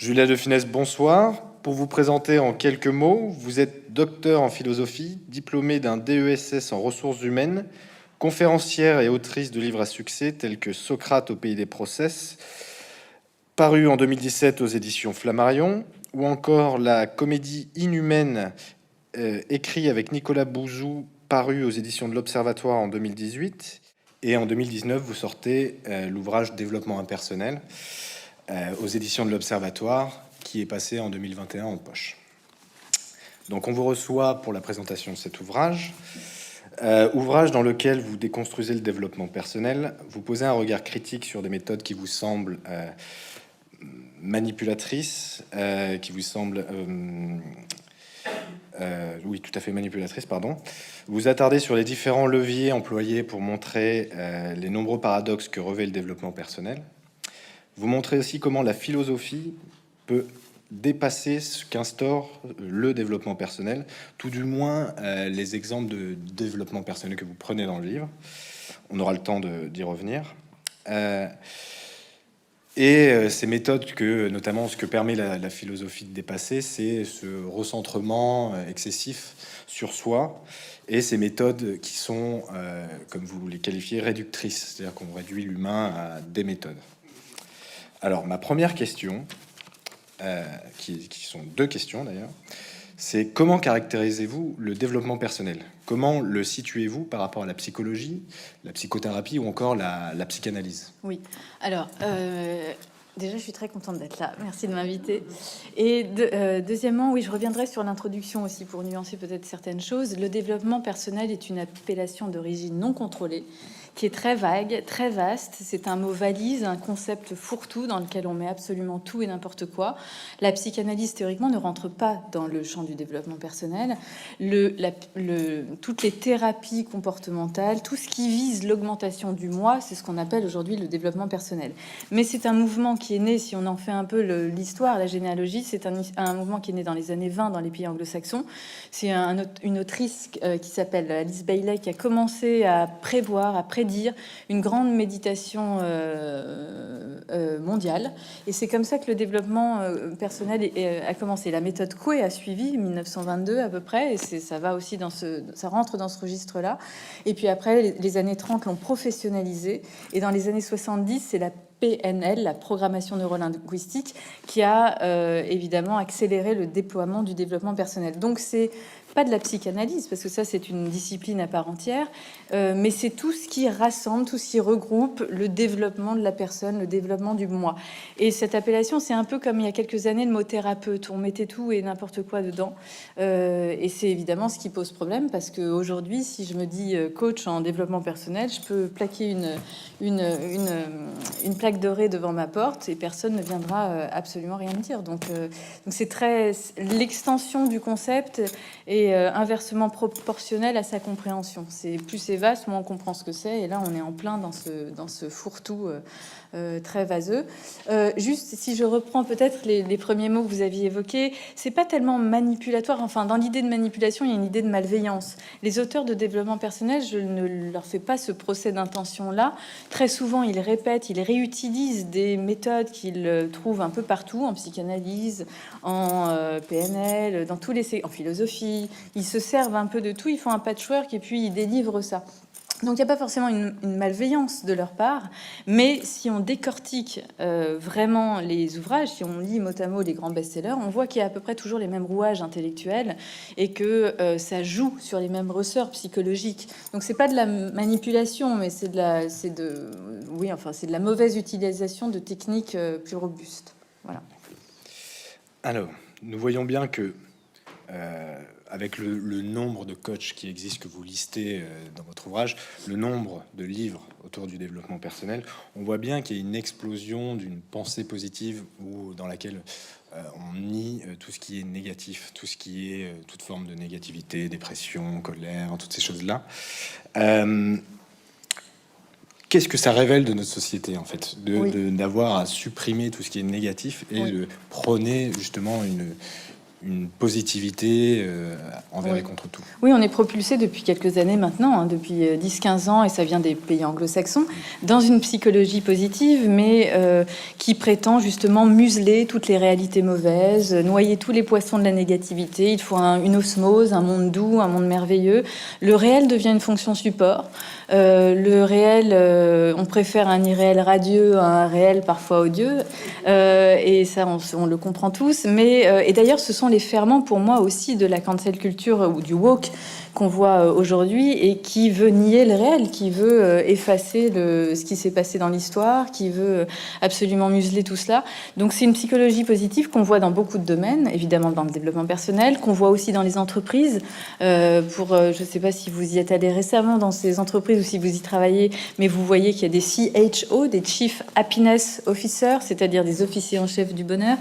Julia de Funès, bonsoir. Pour vous présenter en quelques mots, vous êtes docteur en philosophie, diplômée d'un DESS en ressources humaines, conférencière et autrice de livres à succès tels que Socrate au pays des process, paru en 2017 aux éditions Flammarion, ou encore la comédie inhumaine écrit avec Nicolas Bouzou, paru aux éditions de l'Observatoire en 2018. Et en 2019, vous sortez l'ouvrage Développement impersonnel aux éditions de l'Observatoire, qui est passé en 2021 en poche. Donc on vous reçoit pour la présentation de cet ouvrage, ouvrage dans lequel vous déconstruisez le développement personnel, vous posez un regard critique sur des méthodes qui vous semblent manipulatrices, qui vous semblent... oui, tout à fait manipulatrice, pardon. Vous attardez sur les différents leviers employés pour montrer les nombreux paradoxes que revêt le développement personnel. Vous montrez aussi comment la philosophie peut dépasser ce qu'instaure le développement personnel, tout du moins les exemples de développement personnel que vous prenez dans le livre. On aura le temps d'y revenir. Ces méthodes que, notamment, ce que permet la philosophie de dépasser, c'est ce recentrement excessif sur soi, et ces méthodes qui sont, comme vous les qualifiez, réductrices, c'est-à-dire qu'on réduit l'humain à des méthodes. Alors, ma première question, qui sont deux questions d'ailleurs, c'est comment caractérisez-vous le développement personnel? Comment le situez-vous par rapport à la psychologie, la psychothérapie ou encore la psychanalyse? Oui, alors déjà je suis très contente d'être là, merci de m'inviter. Et deuxièmement, oui, je reviendrai sur l'introduction aussi pour nuancer peut-être certaines choses. Le développement personnel est une appellation d'origine non contrôlée, qui est très vague, très vaste. C'est un mot valise, un concept fourre-tout dans lequel on met absolument tout et n'importe quoi. La psychanalyse, théoriquement, ne rentre pas dans le champ du développement personnel. Toutes les thérapies comportementales, tout ce qui vise l'augmentation du moi, c'est ce qu'on appelle aujourd'hui le développement personnel. Mais c'est un mouvement qui est né, si on en fait un peu l'histoire, la généalogie, c'est un mouvement qui est né dans les années 20 dans les pays anglo-saxons. C'est une autrice qui s'appelle Alice Bailey qui a commencé à prévoir, à prédire une grande méditation mondiale. Et c'est comme ça que le développement personnel a commencé. La méthode Coué a suivi 1922 à peu près, et ça va aussi ça rentre dans ce registre-là. Et puis après, les années 30 l'ont professionnalisé, et dans les années 70, c'est la PNL, la programmation neurolinguistique, qui a évidemment accéléré le déploiement du développement personnel. Donc c'est pas de la psychanalyse, parce que ça c'est une discipline à part entière, mais c'est tout ce qui rassemble, tout ce qui regroupe le développement de la personne, le développement du moi. Et cette appellation, c'est un peu comme il y a quelques années le mot thérapeute, on mettait tout et n'importe quoi dedans, et c'est évidemment ce qui pose problème, parce qu'aujourd'hui, si je me dis coach en développement personnel, je peux plaquer une plaque dorée devant ma porte et personne ne viendra absolument rien me dire. Donc c'est très l'extension du concept et inversement proportionnel à sa compréhension. Plus c'est vaste, moins on comprend ce que c'est. Et là, on est en plein dans ce fourre-tout très vaseux. Juste, si je reprends peut-être les premiers mots que vous aviez évoqués, c'est pas tellement manipulatoire. Enfin, dans l'idée de manipulation, il y a une idée de malveillance. Les auteurs de développement personnel, je ne leur fais pas ce procès d'intention-là. Très souvent, ils répètent, ils réutilisent des méthodes qu'ils trouvent un peu partout, en psychanalyse, en PNL, en philosophie. Ils se servent un peu de tout, ils font un patchwork et puis ils délivrent ça. Donc il n'y a pas forcément une malveillance de leur part, mais si on décortique vraiment les ouvrages, si on lit mot à mot les grands best-sellers, on voit qu'il y a à peu près toujours les mêmes rouages intellectuels et que ça joue sur les mêmes ressorts psychologiques. Donc c'est pas de la manipulation, mais c'est de la mauvaise utilisation de techniques plus robustes. Voilà. Alors, nous voyons bien que avec le nombre de coachs qui existent, que vous listez dans votre ouvrage, le nombre de livres autour du développement personnel, on voit bien qu'il y a une explosion d'une pensée positive dans laquelle on nie tout ce qui est négatif, tout ce qui est toute forme de négativité, dépression, colère, toutes ces choses-là. Qu'est-ce que ça révèle de notre société, en fait, d'avoir à supprimer tout ce qui est négatif et de prôner justement une positivité envers et contre tout. Oui, on est propulsé depuis quelques années maintenant, depuis 10-15 ans, et ça vient des pays anglo-saxons, dans une psychologie positive, mais qui prétend justement museler toutes les réalités mauvaises, noyer tous les poissons de la négativité. Il faut une osmose, un monde doux, un monde merveilleux. Le réel devient une fonction support. Le réel, on préfère un irréel radieux à un réel parfois odieux, et ça on le comprend tous, mais et d'ailleurs ce sont les ferments pour moi aussi de la cancel culture ou du woke qu'on voit aujourd'hui et qui veut nier le réel, qui veut effacer ce qui s'est passé dans l'histoire, qui veut absolument museler tout cela. Donc c'est une psychologie positive qu'on voit dans beaucoup de domaines, évidemment dans le développement personnel, qu'on voit aussi dans les entreprises. Je ne sais pas si vous y êtes allé récemment dans ces entreprises ou si vous y travaillez, mais vous voyez qu'il y a des CHO, des Chief Happiness Officers, c'est-à-dire des officiers en chef du bonheur.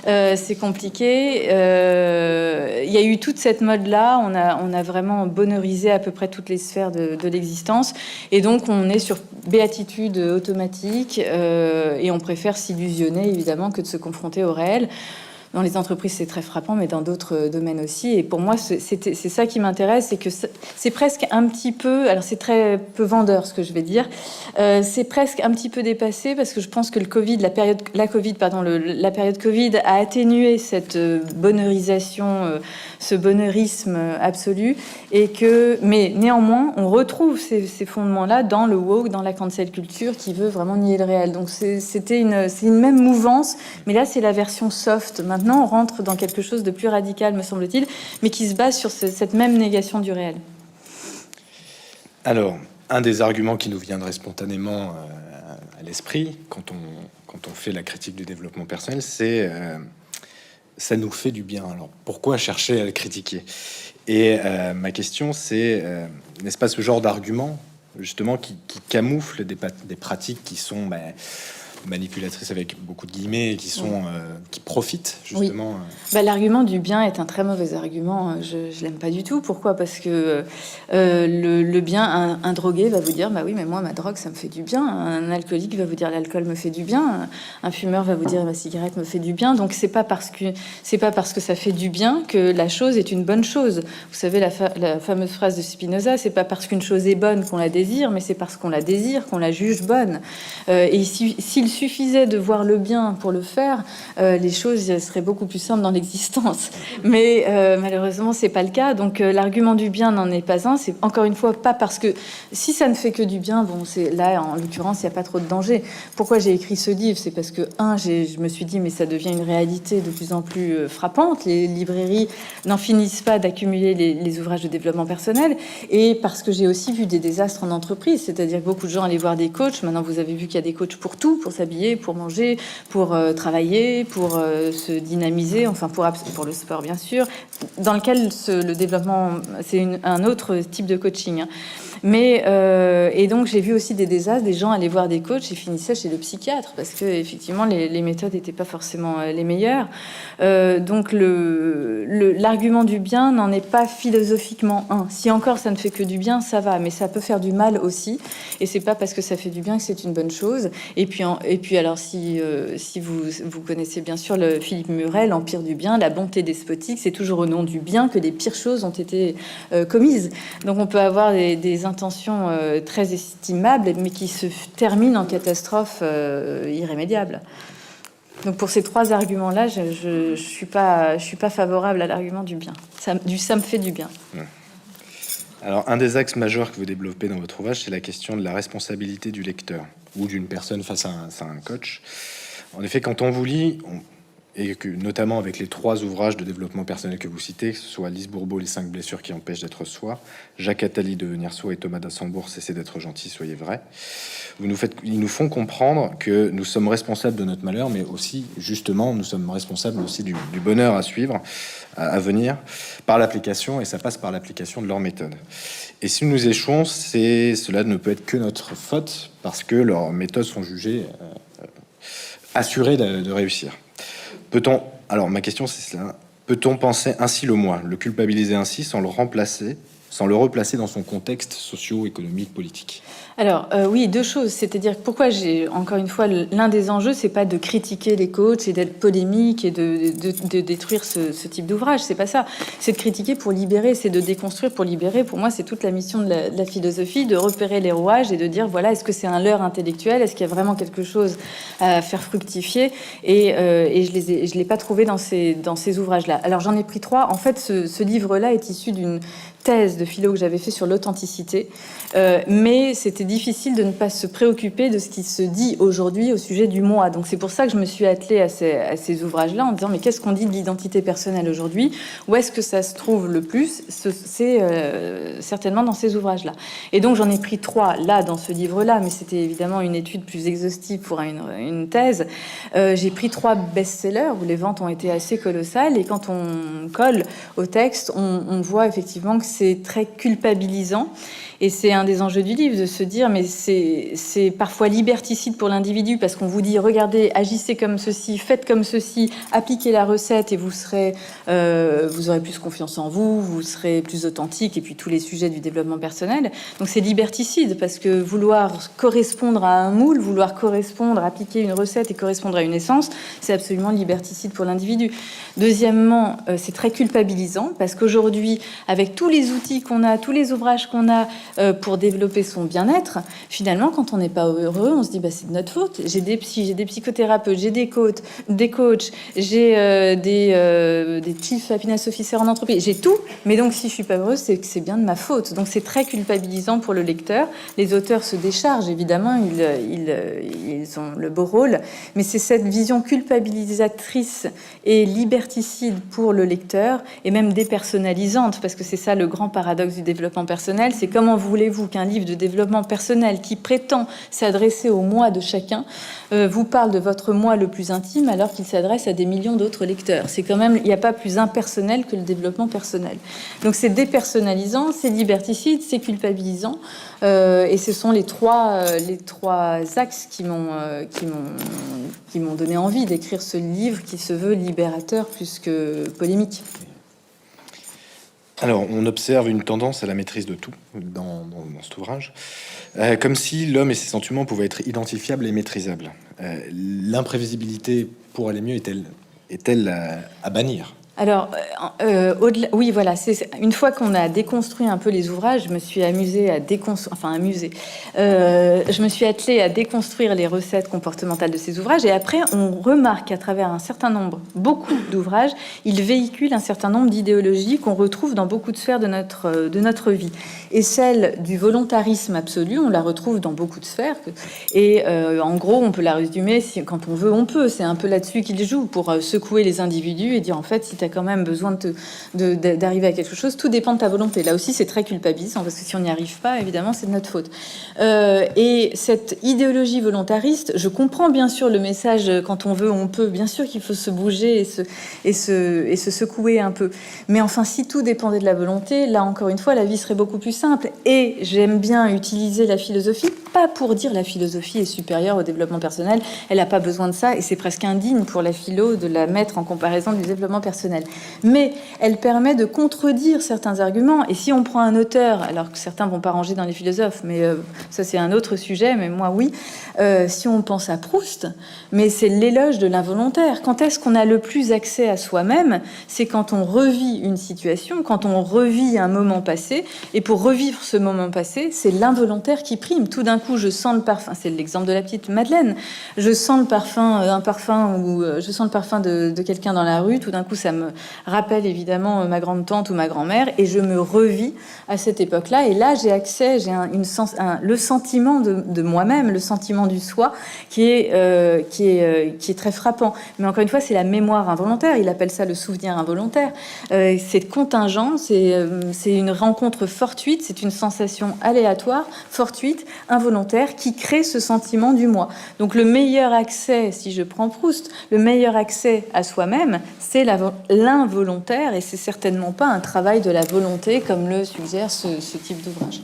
C'est compliqué. Il y a eu toute cette mode-là. On a vraiment bonheurisé à peu près toutes les sphères de l'existence. Et donc, on est sur béatitude automatique et on préfère s'illusionner, évidemment, que de se confronter au réel. Dans les entreprises, c'est très frappant, mais dans d'autres domaines aussi. Et pour moi, c'est ça qui m'intéresse, c'est que c'est presque un petit peu... Alors, c'est très peu vendeur, ce que je vais dire. C'est presque un petit peu dépassé, parce que je pense que la période Covid a atténué cette bonheurisation, ce bonheurisme absolu. Mais néanmoins, on retrouve ces fondements-là dans le woke, dans la cancel culture, qui veut vraiment nier le réel. Donc, c'est une même mouvance, mais là, c'est la version soft. Maintenant, on rentre dans quelque chose de plus radical, me semble-t-il, mais qui se base sur cette même négation du réel. Alors, un des arguments qui nous viendrait spontanément à l'esprit quand on fait la critique du développement personnel, c'est ça nous fait du bien. Alors, pourquoi chercher à le critiquer? Et ma question, c'est n'est-ce pas ce genre d'argument, justement, qui camoufle des pratiques qui sont... manipulatrices avec beaucoup de guillemets, qui profitent justement. Oui. L'argument du bien est un très mauvais argument. Je l'aime pas du tout. Pourquoi? Parce que le bien, un drogué va vous dire bah oui, mais moi ma drogue ça me fait du bien. Un alcoolique va vous dire l'alcool me fait du bien. Un fumeur va vous dire ma cigarette me fait du bien. Donc c'est pas parce que ça fait du bien que la chose est une bonne chose. Vous savez la fameuse phrase de Spinoza, c'est pas parce qu'une chose est bonne qu'on la désire, mais c'est parce qu'on la désire qu'on la juge bonne. Et s'il suffisait de voir le bien pour le faire, les choses seraient beaucoup plus simples dans l'existence. Mais malheureusement, c'est pas le cas. Donc l'argument du bien n'en est pas un. C'est encore une fois pas parce que si ça ne fait que du bien, c'est là en l'occurrence, il n'y a pas trop de danger. Pourquoi j'ai écrit ce livre? C'est parce que je me suis dit mais ça devient une réalité de plus en plus frappante. Les librairies n'en finissent pas d'accumuler les ouvrages de développement personnel, et parce que j'ai aussi vu des désastres en entreprise. C'est-à-dire que beaucoup de gens allaient voir des coachs. Maintenant, vous avez vu qu'il y a des coachs pour tout, pour s'habiller, pour manger, pour travailler, pour se dynamiser, enfin pour le sport bien sûr, dans lequel le développement, c'est un autre type de coaching. Mais et donc j'ai vu aussi des désastres, des gens allaient voir des coachs et finissaient chez le psychiatre parce que effectivement les méthodes n'étaient pas forcément les meilleures. Donc l'argument du bien n'en est pas philosophiquement un. Si encore ça ne fait que du bien, ça va, mais ça peut faire du mal aussi. Et c'est pas parce que ça fait du bien que c'est une bonne chose. Et puis alors si vous connaissez bien sûr le Philippe Muret, l'Empire du bien, la bonté despotique, c'est toujours au nom du bien que les pires choses ont été commises. Donc on peut avoir des intentions très estimables, mais qui se terminent en catastrophe irrémédiable. Donc pour ces trois arguments-là, je suis pas favorable à l'argument du bien. Ça me fait du bien. Alors un des axes majeurs que vous développez dans votre ouvrage, c'est la question de la responsabilité du lecteur ou d'une personne face à un coach. En effet, quand on vous lit, et que notamment avec les trois ouvrages de développement personnel que vous citez, que ce soit Lise Bourbeau, Les 5 blessures qui empêchent d'être soi, Jacques Attali, Devenir soi, et Thomas d'Assembourg, Cessez d'être gentil, soyez vrai. Ils nous font comprendre que nous sommes responsables de notre malheur, mais aussi, justement, nous sommes responsables aussi du bonheur à suivre, à venir, par l'application, et ça passe par l'application de leurs méthodes. Et si nous échouons, cela ne peut être que notre faute, parce que leurs méthodes sont jugées assurées de réussir. Alors ma question c'est cela, peut-on penser ainsi le moi, le culpabiliser ainsi sans le remplacer sans le replacer dans son contexte socio-économique, politique? Alors oui, deux choses. C'est-à-dire pourquoi encore une fois, l'un des enjeux, c'est pas de critiquer les coachs et d'être polémique et de détruire ce type d'ouvrage. C'est pas ça. C'est de critiquer pour libérer, c'est de déconstruire pour libérer. Pour moi, c'est toute la mission de la philosophie, de repérer les rouages et de dire voilà, est-ce que c'est un leurre intellectuel? Est-ce qu'il y a vraiment quelque chose à faire fructifier? Et je l'ai pas trouvé dans ces ouvrages-là. Alors j'en ai pris 3. En fait, ce livre-là est issu d'une thèse de philo que j'avais fait sur l'authenticité, mais c'était difficile de ne pas se préoccuper de ce qui se dit aujourd'hui au sujet du moi. Donc c'est pour ça que je me suis attelée à ces ouvrages-là en disant mais qu'est-ce qu'on dit de l'identité personnelle aujourd'hui? Où est-ce que ça se trouve le plus? C'est certainement dans ces ouvrages-là. Et donc j'en ai pris 3 là dans ce livre-là, mais c'était évidemment une étude plus exhaustive pour une thèse. J'ai pris 3 best-sellers où les ventes ont été assez colossales et quand on colle au texte, on voit effectivement que c'est très culpabilisant. Et c'est un des enjeux du livre, de se dire, mais c'est parfois liberticide pour l'individu, parce qu'on vous dit, regardez, agissez comme ceci, faites comme ceci, appliquez la recette, et vous aurez plus confiance en vous, vous serez plus authentique, et puis tous les sujets du développement personnel. Donc c'est liberticide, parce que vouloir correspondre à un moule, vouloir correspondre, appliquer une recette et correspondre à une essence, c'est absolument liberticide pour l'individu. Deuxièmement, c'est très culpabilisant, parce qu'aujourd'hui, avec tous les outils qu'on a, tous les ouvrages qu'on a, pour développer son bien-être, finalement, quand on n'est pas heureux, on se dit bah, c'est de notre faute. J'ai des psys, j'ai des psychothérapeutes, j'ai des coachs, j'ai des chief happiness officers en entreprise, j'ai tout. Mais donc, si je suis pas heureuse, c'est que c'est bien de ma faute. Donc, c'est très culpabilisant pour le lecteur. Les auteurs se déchargent, évidemment, ils ont le beau rôle, mais c'est cette vision culpabilisatrice et liberticide pour le lecteur, et même dépersonnalisante, parce que c'est ça le grand paradoxe du développement personnel, c'est comment voulez-vous qu'un livre de développement personnel qui prétend s'adresser au moi de chacun vous parle de votre moi le plus intime alors qu'il s'adresse à des millions d'autres lecteurs? C'est quand même, il n'y a pas plus impersonnel que le développement personnel. Donc c'est dépersonnalisant, c'est liberticide, c'est culpabilisant, et ce sont les trois axes qui m'ont donné envie d'écrire ce livre qui se veut libérateur plus que polémique. Alors, on observe une tendance à la maîtrise de tout dans cet ouvrage, comme si l'homme et ses sentiments pouvaient être identifiables et maîtrisables. L'imprévisibilité, pour aller mieux, est-elle à bannir? Alors, au-delà, oui, voilà. C'est une fois qu'on a déconstruit un peu les ouvrages, je me suis amusée à je me suis attelée à déconstruire les recettes comportementales de ces ouvrages. Et après, on remarque qu'à travers beaucoup d'ouvrages, ils véhiculent un certain nombre d'idéologies qu'on retrouve dans beaucoup de sphères de notre vie. Et celle du volontarisme absolu, on la retrouve dans beaucoup de sphères. Et en gros, on peut la résumer, quand on veut, on peut. C'est un peu là-dessus qu'ils jouent, pour secouer les individus et dire, en fait, si tu as quand même besoin d'arriver à quelque chose, tout dépend de ta volonté. Là aussi, c'est très culpabilisant, parce que si on n'y arrive pas, évidemment, c'est de notre faute. Et cette idéologie volontariste, je comprends bien sûr le message, quand on veut, on peut. Bien sûr qu'il faut se bouger et se secouer un peu. Mais enfin, si tout dépendait de la volonté, là, encore une fois, la vie serait beaucoup plus simple. Et j'aime bien utiliser la philosophie, pas pour dire la philosophie est supérieure au développement personnel. Elle n'a pas besoin de ça, et c'est presque indigne pour la philo de la mettre en comparaison du développement personnel. Mais elle permet de contredire certains arguments. Et si on prend un auteur, alors que certains vont pas ranger dans les philosophes, mais ça c'est un autre sujet, mais moi oui, si on pense à Proust, mais c'est l'éloge de l'involontaire. Quand est-ce qu'on a le plus accès à soi-même? C'est quand on revit une situation, quand on revit un moment passé, et pour revivre ce moment passé, c'est l'involontaire qui prime. Tout d'un coup, je sens le parfum, c'est l'exemple de la petite Madeleine, je sens le parfum, je sens le parfum de quelqu'un dans la rue, tout d'un coup ça me rappelle évidemment ma grande-tante ou ma grand-mère, et je me revis à cette époque-là, et là j'ai accès, le sentiment de moi-même, le sentiment du soi qui est très frappant. Mais encore une fois, c'est la mémoire involontaire, il appelle ça le souvenir involontaire. C'est contingent, c'est une rencontre fortuite, c'est une sensation aléatoire, fortuite, involontaire, qui crée ce sentiment du moi. Donc le meilleur accès, si je prends Proust, le meilleur accès à soi-même, c'est l'involontaire, et c'est certainement pas un travail de la volonté comme le suggère ce type d'ouvrage.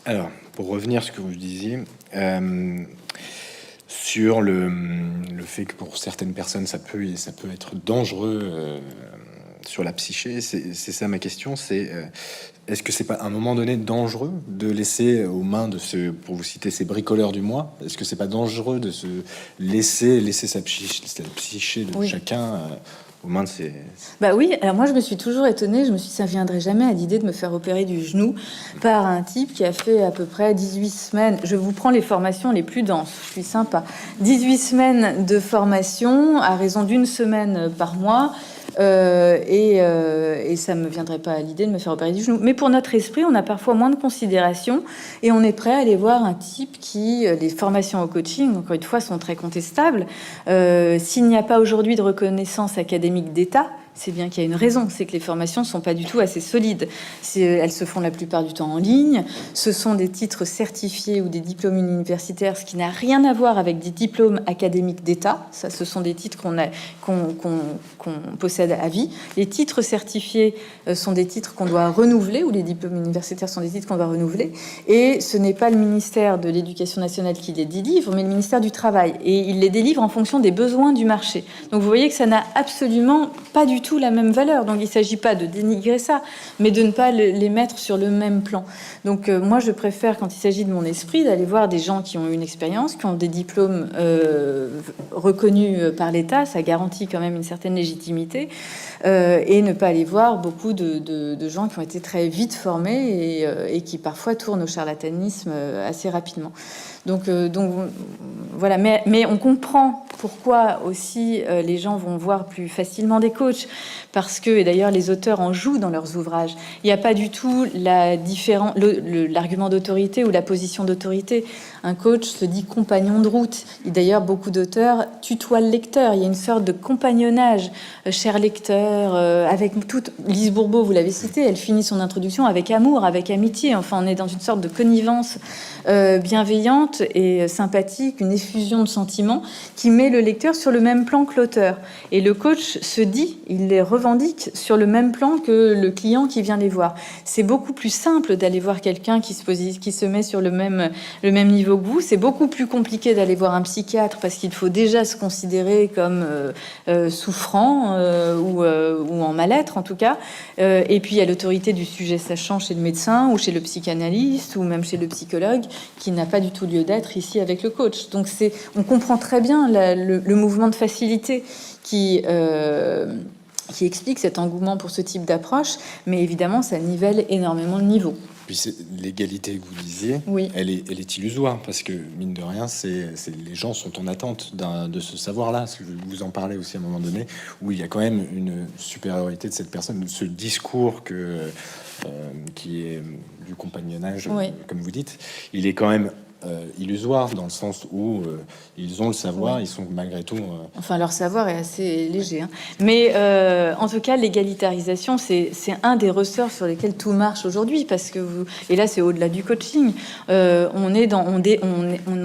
Alors, pour revenir à ce que vous disiez, sur le fait que pour certaines personnes, ça peut être dangereux sur la psyché. C'est ça ma question, c'est est-ce que c'est pas à un moment donné dangereux de laisser aux mains de pour vous citer, ces bricoleurs du mois, est-ce que c'est pas dangereux de se laisser sa psyché de chacun aux mains de ces... Bah oui, alors moi je me suis toujours étonnée, je me suis dit ça viendrait jamais à l'idée de me faire opérer du genou par un type qui a fait à peu près 18 semaines, je vous prends les formations les plus denses, je suis sympa, 18 semaines de formation à raison d'une semaine par mois, et ça me viendrait pas à l'idée de me faire opérer du genou. Mais pour notre esprit, on a parfois moins de considération et on est prêt à aller voir un type qui, les formations au coaching, encore une fois, sont très contestables. S'il n'y a pas aujourd'hui de reconnaissance académique d'État, c'est bien qu'il y a une raison, c'est que les formations ne sont pas du tout assez solides. Elles se font la plupart du temps en ligne. Ce sont des titres certifiés ou des diplômes universitaires, ce qui n'a rien à voir avec des diplômes académiques d'État. Ça, ce sont des titres qu'on possède à vie. Les titres certifiés sont des titres qu'on doit renouveler, ou les diplômes universitaires sont des titres qu'on doit renouveler. Et ce n'est pas le ministère de l'Éducation nationale qui les délivre, mais le ministère du Travail. Et il les délivre en fonction des besoins du marché. Donc vous voyez que ça n'a absolument pas du tout la même valeur. Donc il ne s'agit pas de dénigrer ça, mais de ne pas les mettre sur le même plan. Donc moi, je préfère, quand il s'agit de mon esprit, d'aller voir des gens qui ont une expérience, qui ont des diplômes reconnus par l'État. Ça garantit quand même une certaine légitimité. Et ne pas aller voir beaucoup de gens qui ont été très vite formés et qui parfois tournent au charlatanisme assez rapidement. Donc voilà, mais on comprend pourquoi aussi les gens vont voir plus facilement des coachs, parce que, et d'ailleurs les auteurs en jouent dans leurs ouvrages, il n'y a pas du tout l'argument d'autorité ou la position d'autorité. Un coach se dit compagnon de route. Et d'ailleurs, beaucoup d'auteurs tutoient le lecteur. Il y a une sorte de compagnonnage, cher lecteur, avec toute... Lise Bourbeau, vous l'avez cité, elle finit son introduction avec amour, avec amitié. Enfin, on est dans une sorte de connivence bienveillante et sympathique, une effusion de sentiments qui met le lecteur sur le même plan que l'auteur. Et le coach se dit, il les revendique sur le même plan que le client qui vient les voir. C'est beaucoup plus simple d'aller voir quelqu'un qui se met sur le même niveau que vous. C'est beaucoup plus compliqué d'aller voir un psychiatre parce qu'il faut déjà se considérer comme souffrant ou en mal-être en tout cas. Et puis il y a l'autorité du sujet sachant chez le médecin ou chez le psychanalyste ou même chez le psychologue qui n'a pas du tout lieu d'être ici avec le coach. Donc on comprend très bien le mouvement de facilité qui explique cet engouement pour ce type d'approche, mais évidemment ça nivelle énormément le niveau. Puis l'égalité que vous disiez, oui. elle est illusoire, parce que mine de rien, les gens sont en attente de ce savoir-là. Vous en parlez aussi à un moment donné, où il y a quand même une supériorité de cette personne, ce discours qui est du compagnonnage, oui. Comme vous dites, il est quand même illusoire dans le sens où ils ont le savoir, ils sont malgré tout... Enfin, leur savoir est assez léger. Hein. Mais en tout cas, l'égalitarisation, c'est un des ressorts sur lesquels tout marche aujourd'hui, parce que et là, c'est au-delà du coaching. On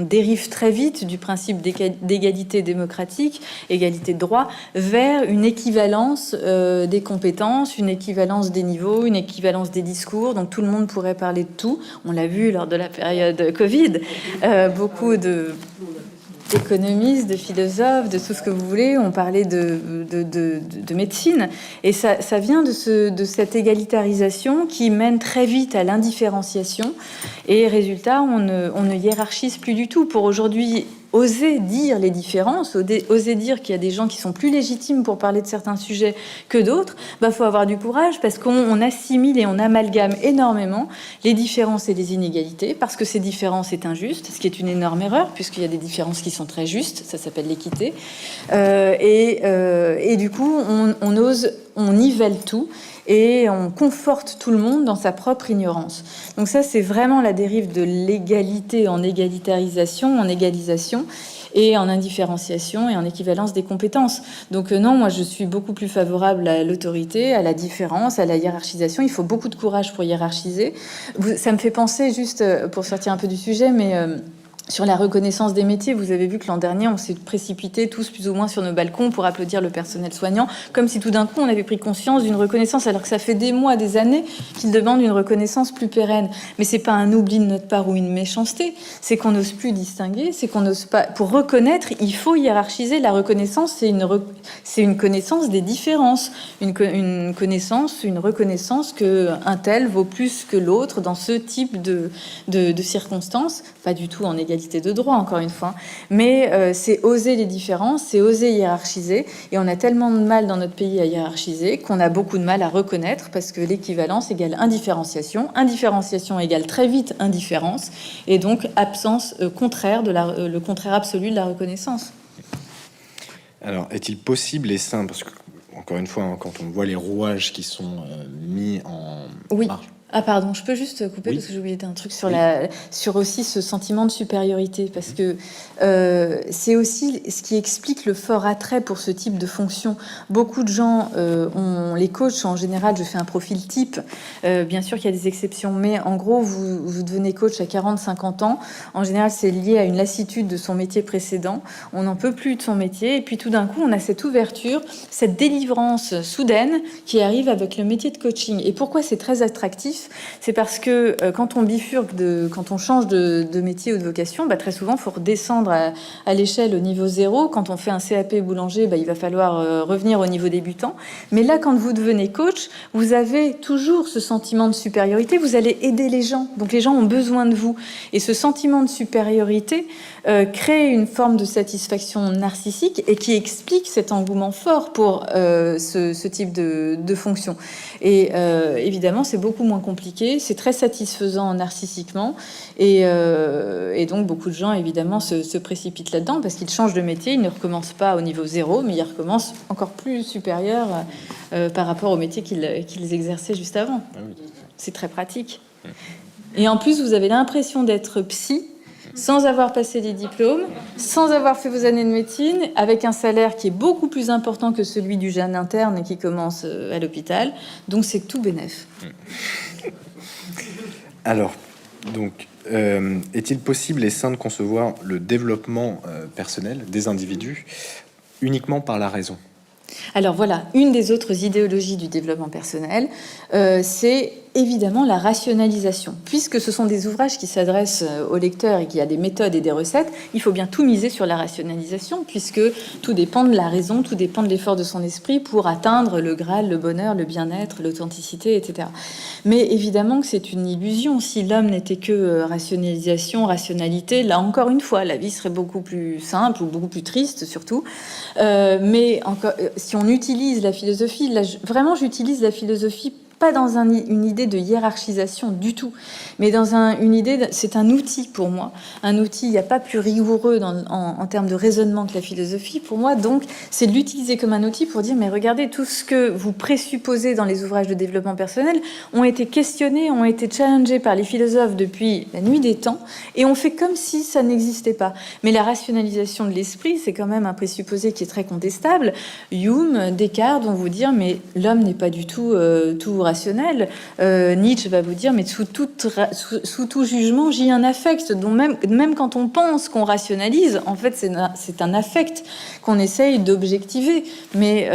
dérive très vite du principe d'égalité démocratique, égalité de droit, vers une équivalence des compétences, une équivalence des niveaux, une équivalence des discours. Donc tout le monde pourrait parler de tout. On l'a vu lors de la période Covid. Beaucoup d'économistes, de philosophes, de tout ce que vous voulez, ont parlé de médecine. Et ça vient de cette égalitarisation qui mène très vite à l'indifférenciation. Et résultat, on ne hiérarchise plus du tout. Pour aujourd'hui, oser dire les différences, oser dire qu'il y a des gens qui sont plus légitimes pour parler de certains sujets que d'autres, faut avoir du courage, parce qu'on assimile et on amalgame énormément les différences et les inégalités, parce que ces différences est injuste, ce qui est une énorme erreur, puisqu'il y a des différences qui sont très justes, ça s'appelle l'équité, et du coup on nivelle tout et on conforte tout le monde dans sa propre ignorance. Donc ça, c'est vraiment la dérive de l'égalité en égalitarisation, en égalisation, et en indifférenciation et en équivalence des compétences. Donc non, moi je suis beaucoup plus favorable à l'autorité, à la différence, à la hiérarchisation. Il faut beaucoup de courage pour hiérarchiser. Ça me fait penser, juste pour sortir un peu du sujet, mais Sur la reconnaissance des métiers, vous avez vu que l'an dernier, on s'est précipités tous plus ou moins sur nos balcons pour applaudir le personnel soignant, comme si tout d'un coup on avait pris conscience d'une reconnaissance, alors que ça fait des mois, des années qu'ils demandent une reconnaissance plus pérenne. Mais c'est pas un oubli de notre part ou une méchanceté, c'est qu'on n'ose plus distinguer, c'est qu'on n'ose pas. Pour reconnaître, il faut hiérarchiser. La reconnaissance, c'est une connaissance des différences, une connaissance, une reconnaissance que un tel vaut plus que l'autre dans ce type de circonstances, pas du tout en égalité de droit, encore une fois, mais c'est oser les différences, c'est oser hiérarchiser, et on a tellement de mal dans notre pays à hiérarchiser qu'on a beaucoup de mal à reconnaître, parce que l'équivalence égale indifférenciation, indifférenciation égale très vite indifférence, et donc absence contraire le contraire absolu de la reconnaissance. Alors, est-il possible et sain, parce que, encore une fois, hein, quand on voit les rouages qui sont mis en marche. Ah pardon, je peux juste couper parce que j'ai oublié un truc sur sur aussi ce sentiment de supériorité, parce que c'est aussi ce qui explique le fort attrait pour ce type de fonction. Beaucoup de gens, les coachs en général, je fais un profil type, bien sûr qu'il y a des exceptions, mais en gros vous devenez coach à 40-50 ans, en général c'est lié à une lassitude de son métier précédent, on n'en peut plus de son métier, et puis tout d'un coup on a cette ouverture, cette délivrance soudaine qui arrive avec le métier de coaching. Et pourquoi c'est très attractif? C'est parce que quand on bifurque, quand on change de métier ou de vocation, très souvent, il faut redescendre à l'échelle au niveau 0. Quand on fait un CAP boulanger, il va falloir revenir au niveau débutant. Mais là, quand vous devenez coach, vous avez toujours ce sentiment de supériorité. Vous allez aider les gens. Donc, les gens ont besoin de vous. Et ce sentiment de supériorité crée une forme de satisfaction narcissique et qui explique cet engouement fort pour ce type de fonction. Et évidemment, c'est beaucoup moins compliqué, c'est très satisfaisant narcissiquement, et donc beaucoup de gens évidemment se précipitent là-dedans parce qu'ils changent de métier, ils ne recommencent pas au niveau 0, mais ils recommencent encore plus supérieur par rapport au métier qu'ils exerçaient juste avant. C'est très pratique. Et en plus, vous avez l'impression d'être psy sans avoir passé les diplômes, sans avoir fait vos années de médecine, avec un salaire qui est beaucoup plus important que celui du jeune interne qui commence à l'hôpital. Donc c'est tout bénef. Alors, donc, est-il possible et sain de concevoir le développement personnel des individus uniquement par la raison? Alors voilà, une des autres idéologies du développement personnel, c'est évidemment la rationalisation. Puisque ce sont des ouvrages qui s'adressent aux lecteurs et qui a des méthodes et des recettes, il faut bien tout miser sur la rationalisation, puisque tout dépend de la raison, tout dépend de l'effort de son esprit pour atteindre le Graal, le bonheur, le bien-être, l'authenticité, etc. Mais évidemment que c'est une illusion. Si l'homme n'était que rationalisation, rationalité, là encore une fois, la vie serait beaucoup plus simple ou beaucoup plus triste surtout. Mais encore, si on utilise la philosophie, là, vraiment j'utilise la philosophie pas dans une idée de hiérarchisation du tout, mais dans une idée, c'est un outil pour moi, un outil, il n'y a pas plus rigoureux en termes de raisonnement que la philosophie pour moi, donc c'est de l'utiliser comme un outil pour dire, mais regardez, tout ce que vous présupposez dans les ouvrages de développement personnel ont été questionnés, ont été challengés par les philosophes depuis la nuit des temps, et on fait comme si ça n'existait pas. Mais la rationalisation de l'esprit, c'est quand même un présupposé qui est très contestable. Hume, Descartes vont vous dire, mais l'homme n'est pas du tout tout rationnel. Nietzsche va vous dire, mais sous tout jugement, j'ai un affect. Donc même quand on pense qu'on rationalise, en fait, c'est un affect qu'on essaye d'objectiver. Mais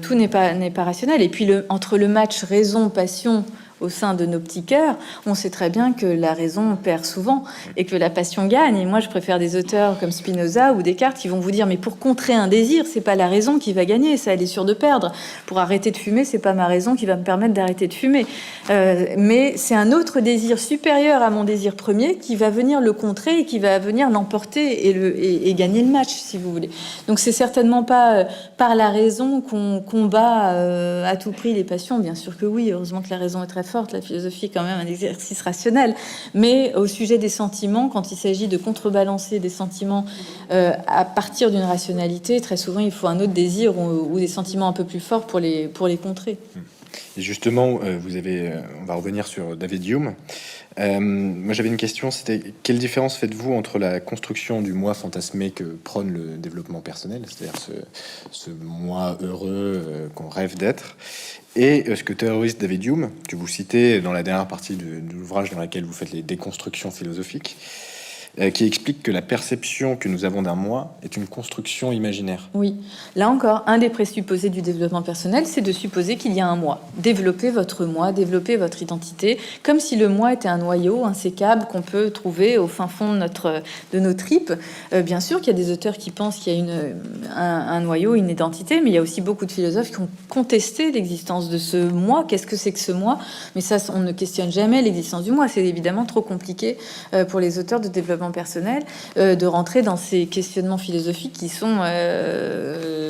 tout n'est pas rationnel. Et puis, entre le match raison-passion au sein de nos petits cœurs, on sait très bien que la raison perd souvent et que la passion gagne. Et moi, je préfère des auteurs comme Spinoza ou Descartes qui vont vous dire, mais pour contrer un désir, c'est pas la raison qui va gagner, ça, elle est sûre de perdre. Pour arrêter de fumer, c'est pas ma raison qui va me permettre d'arrêter de fumer. Mais c'est un autre désir supérieur à mon désir premier qui va venir le contrer et qui va venir l'emporter et gagner le match, si vous voulez. Donc, c'est certainement pas par la raison qu'on combat à tout prix les passions. Bien sûr que oui, heureusement que la raison est très forte, la philosophie est quand même un exercice rationnel, mais au sujet des sentiments, quand il s'agit de contrebalancer des sentiments à partir d'une rationalité, très souvent il faut un autre désir ou des sentiments un peu plus forts pour les contrer. Et justement, on va revenir sur David Hume. Moi j'avais une question, c'était quelle différence faites-vous entre la construction du moi fantasmé que prône le développement personnel, c'est-à-dire ce moi heureux qu'on rêve d'être, et ce que théorise David Hume, que vous citez dans la dernière partie de l'ouvrage dans laquelle vous faites les déconstructions philosophiques. qui explique que la perception que nous avons d'un moi est une construction imaginaire. Oui, là encore, un des présupposés du développement personnel, c'est de supposer qu'il y a un moi. Développer votre moi, développer votre identité, comme si le moi était un noyau insécable qu'on peut trouver au fin fond de nos tripes. Bien sûr qu'il y a des auteurs qui pensent qu'il y a un noyau, une identité, mais il y a aussi beaucoup de philosophes qui ont contesté l'existence de ce moi. Qu'est-ce que c'est que ce moi? Mais ça, on ne questionne jamais l'existence du moi. C'est évidemment trop compliqué pour les auteurs de développement personnel de rentrer dans ces questionnements philosophiques qui sont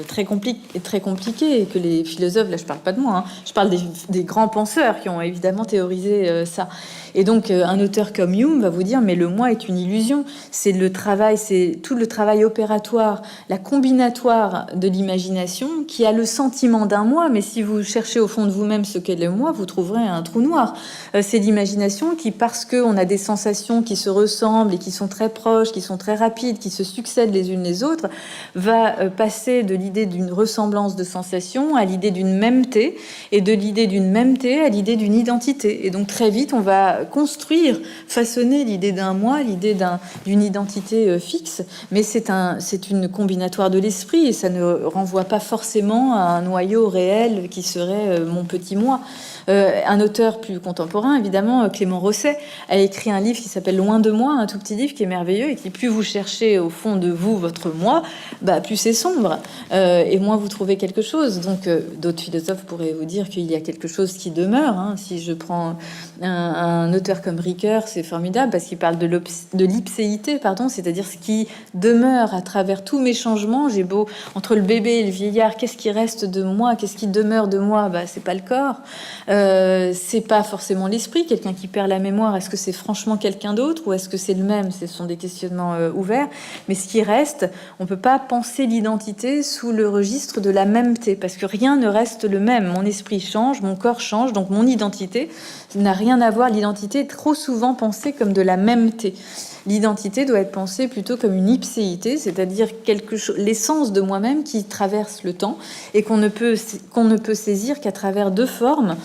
très compliqués et que les philosophes, là je parle pas de moi, hein, je parle des grands penseurs qui ont évidemment théorisé ça. Et donc un auteur comme Hume va vous dire mais le moi est une illusion, c'est le travail, c'est tout le travail opératoire, la combinatoire de l'imagination qui a le sentiment d'un moi, mais si vous cherchez au fond de vous-même ce qu'est le moi, vous trouverez un trou noir. C'est l'imagination qui, parce qu'on a des sensations qui se ressemblent et qui sont très proches, qui sont très rapides, qui se succèdent les unes les autres, va passer de l'idée d'une ressemblance de sensations à l'idée d'une mêmeté, et de l'idée d'une mêmeté à l'idée d'une identité. Et donc très vite, on va construire, façonner l'idée d'un moi, l'idée d'une identité fixe, mais c'est une combinatoire de l'esprit, et ça ne renvoie pas forcément à un noyau réel qui serait mon petit moi. Un auteur plus contemporain, évidemment, Clément Rosset, a écrit un livre qui s'appelle Loin de moi, un tout petit livre qui est merveilleux et qui, plus vous cherchez au fond de vous votre moi, plus c'est sombre et moins vous trouvez quelque chose. Donc d'autres philosophes pourraient vous dire qu'il y a quelque chose qui demeure. Hein. Si je prends un auteur comme Ricoeur, c'est formidable parce qu'il parle de l'ipséité, c'est-à-dire ce qui demeure à travers tous mes changements. J'ai beau, entre le bébé et le vieillard, qu'est-ce qui reste de moi, qu'est-ce qui demeure de moi? C'est pas le corps. C'est pas forcément l'esprit. Quelqu'un qui perd la mémoire, est-ce que c'est franchement quelqu'un d'autre ou est-ce que c'est le même? Ce sont des questionnements ouverts. Mais ce qui reste, on peut pas penser l'identité sous le registre de la mêmeté parce que rien ne reste le même. Mon esprit change, mon corps change, donc mon identité n'a rien à voir. L'identité est trop souvent pensée comme de la mêmeté. L'identité doit être pensée plutôt comme une ipséité, c'est-à-dire quelque chose, l'essence de moi-même qui traverse le temps et qu'on ne peut saisir qu'à travers deux formes,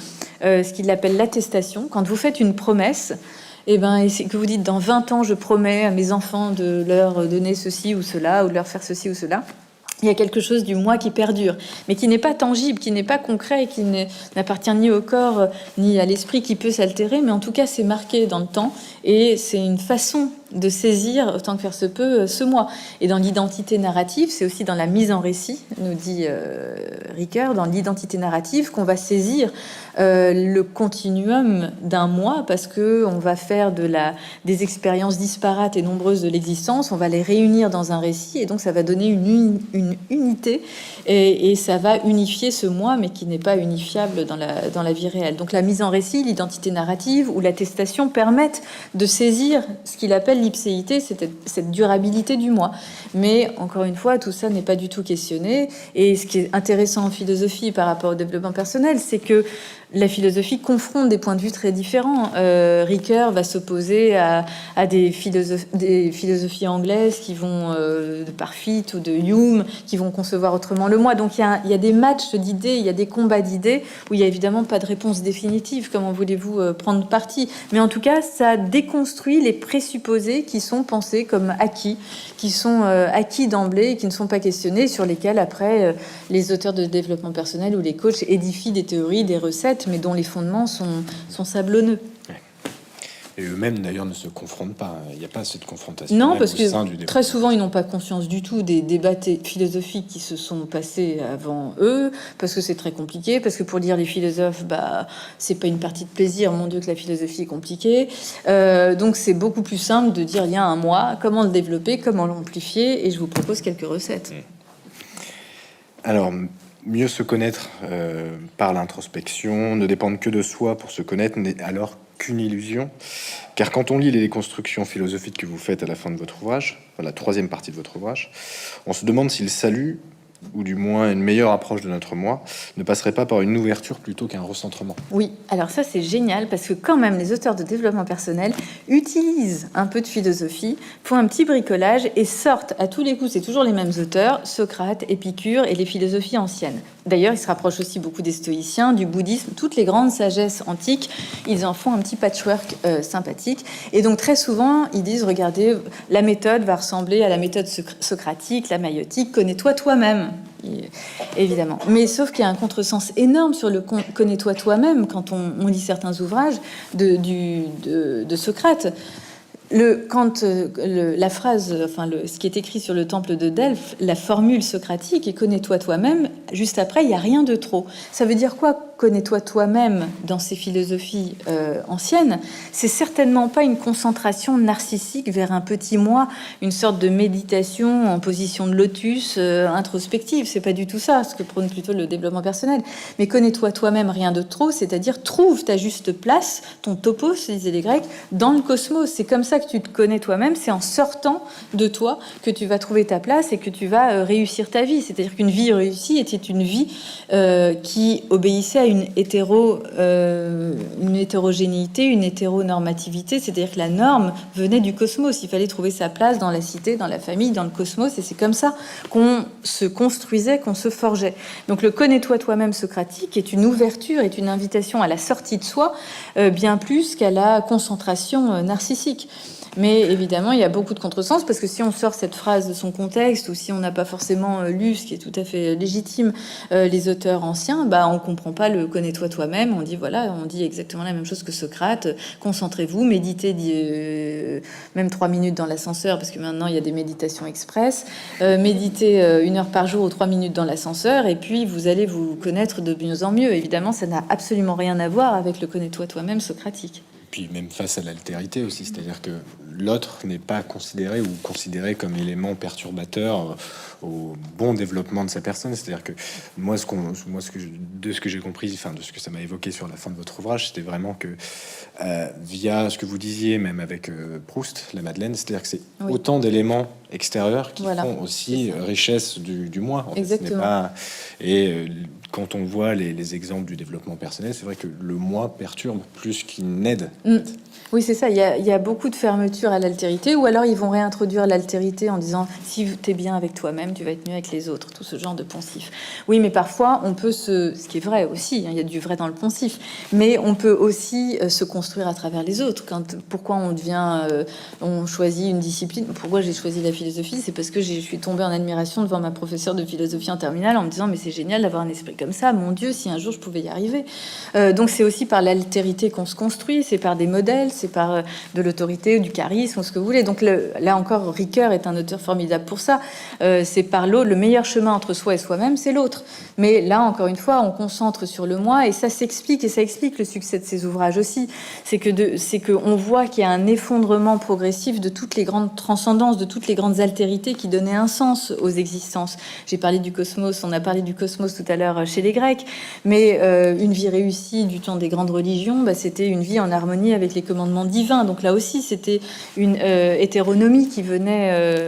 ce qu'il appelle l'attestation. Quand vous faites une promesse, et que vous dites dans 20 ans, je promets à mes enfants de leur donner ceci ou cela, ou de leur faire ceci ou cela. Il y a quelque chose du moi qui perdure, mais qui n'est pas tangible, qui n'est pas concret, et qui n'appartient ni au corps ni à l'esprit, qui peut s'altérer, mais en tout cas c'est marqué dans le temps, et c'est une façon de saisir, autant que faire se peut, ce moi. Et dans l'identité narrative, c'est aussi dans la mise en récit, nous dit Ricoeur, dans l'identité narrative qu'on va saisir le continuum d'un moi, parce que on va faire des expériences disparates et nombreuses de l'existence, on va les réunir dans un récit, et donc ça va donner une unité, et ça va unifier ce moi, mais qui n'est pas unifiable dans la vie réelle. Donc la mise en récit, l'identité narrative ou l'attestation permettent de saisir ce qu'il appelle l'ipséité, cette durabilité du moi. Mais encore une fois, tout ça n'est pas du tout questionné. Et ce qui est intéressant en philosophie par rapport au développement personnel, c'est que la philosophie confronte des points de vue très différents. Ricoeur va s'opposer à des philosophies anglaises qui vont de Parfit ou de Hume, qui vont concevoir autrement le moi. Donc il y a des matchs d'idées, il y a des combats d'idées où il n'y a évidemment pas de réponse définitive. Comment voulez-vous prendre parti? Mais en tout cas, ça déconstruit les présupposés qui sont pensés comme acquis, qui sont acquis d'emblée et qui ne sont pas questionnés, sur lesquels après les auteurs de développement personnel ou les coachs édifient des théories, des recettes, mais dont les fondements sont sablonneux. Et eux-mêmes, d'ailleurs, ne se confrontent pas. Il n'y a pas cette confrontation. Non, parce que très souvent, ils n'ont pas conscience du tout des débats philosophiques qui se sont passés avant eux, parce que c'est très compliqué, parce que pour lire les philosophes, c'est pas une partie de plaisir. Mon Dieu, que la philosophie est compliquée. Donc, c'est beaucoup plus simple de dire, il y a un moi, comment le développer, comment l'amplifier, et je vous propose quelques recettes. Alors, mieux se connaître par l'introspection, ne dépendre que de soi pour se connaître, n'est alors qu'une illusion. Car quand on lit les constructions philosophiques que vous faites à la fin de votre ouvrage, la troisième partie de votre ouvrage, on se demande si le salut ou du moins une meilleure approche de notre moi, ne passerait pas par une ouverture plutôt qu'un recentrement? Oui, alors ça c'est génial parce que quand même les auteurs de développement personnel utilisent un peu de philosophie, font un petit bricolage et sortent à tous les coups, c'est toujours les mêmes auteurs, Socrate, Épicure et les philosophies anciennes. D'ailleurs, ils se rapprochent aussi beaucoup des stoïciens, du bouddhisme, toutes les grandes sagesses antiques, ils en font un petit patchwork sympathique. Et donc très souvent, ils disent, regardez, la méthode va ressembler à la méthode socratique, la maïotique, connais-toi toi-même. Évidemment. Mais sauf qu'il y a un contresens énorme sur le connais-toi toi-même quand on lit certains ouvrages de Socrate. La phrase, ce qui est écrit sur le temple de Delphes, la formule socratique est connais-toi toi-même, juste après, il n'y a rien de trop. Ça veut dire quoi, connais-toi toi-même dans ces philosophies anciennes? C'est certainement pas une concentration narcissique vers un petit moi, une sorte de méditation en position de lotus introspective. C'est pas du tout ça, ce que prône plutôt le développement personnel. Mais connais-toi toi-même, rien de trop, c'est-à-dire trouve ta juste place, ton topos, disaient les Grecs, dans le cosmos. C'est comme ça que tu te connais toi-même, c'est en sortant de toi que tu vas trouver ta place et que tu vas réussir ta vie. C'est-à-dire qu'une vie réussie était une vie qui obéissait à une hétérogénéité, une hétéronormativité, c'est-à-dire que la norme venait du cosmos. Il fallait trouver sa place dans la cité, dans la famille, dans le cosmos, et c'est comme ça qu'on se construisait, qu'on se forgeait. Donc le connais-toi toi-même socratique est une ouverture, est une invitation à la sortie de soi, bien plus qu'à la concentration narcissique. Mais évidemment, il y a beaucoup de contresens, parce que si on sort cette phrase de son contexte, ou si on n'a pas forcément lu, ce qui est tout à fait légitime, les auteurs anciens, on comprend pas le connais-toi toi-même. On dit exactement la même chose que Socrate. Concentrez-vous, méditez même 3 minutes dans l'ascenseur, parce que maintenant il y a des méditations express. Méditez 1 heure par jour ou 3 minutes dans l'ascenseur, et puis vous allez vous connaître de mieux en mieux. Évidemment, ça n'a absolument rien à voir avec le connais-toi toi-même socratique. Puis même face à l'altérité aussi, c'est-à-dire que l'autre n'est pas considéré comme élément perturbateur au bon développement de sa personne. C'est-à-dire que de ce que j'ai compris, de ce que ça m'a évoqué sur la fin de votre ouvrage, c'était vraiment que via ce que vous disiez, même avec Proust, la Madeleine, c'est-à-dire que c'est autant d'éléments extérieurs qui font aussi richesse du moi. Exactement. Quand on voit les exemples du développement personnel, c'est vrai que le moi perturbe plus qu'il n'aide. Oui, c'est ça. Il y a beaucoup de fermeture à l'altérité, ou alors ils vont réintroduire l'altérité en disant si tu es bien avec toi-même, tu vas être mieux avec les autres. Tout ce genre de poncif. Oui, mais parfois on peut ce qui est vrai aussi. Il y a du vrai dans le poncif, mais on peut aussi se construire à travers les autres. Pourquoi on choisit une discipline? Pourquoi j'ai choisi la philosophie? C'est parce que je suis tombée en admiration devant ma professeure de philosophie en terminale en me disant mais c'est génial d'avoir un esprit comme ça. Mon Dieu, si un jour je pouvais y arriver. Donc c'est aussi par l'altérité qu'on se construit. C'est par des modèles. C'est par de l'autorité ou du charisme ou ce que vous voulez. Donc là encore, Ricoeur est un auteur formidable pour ça. C'est par l'autre, le meilleur chemin entre soi et soi-même, c'est l'autre. Mais là, encore une fois, on concentre sur le moi, et ça s'explique, et ça explique le succès de ces ouvrages aussi. C'est que on voit qu'il y a un effondrement progressif de toutes les grandes transcendances, de toutes les grandes altérités qui donnaient un sens aux existences. J'ai parlé du cosmos, on a parlé du cosmos tout à l'heure chez les Grecs, mais une vie réussie du temps des grandes religions, c'était une vie en harmonie avec les commandements divin. Donc là aussi, c'était une hétéronomie qui venait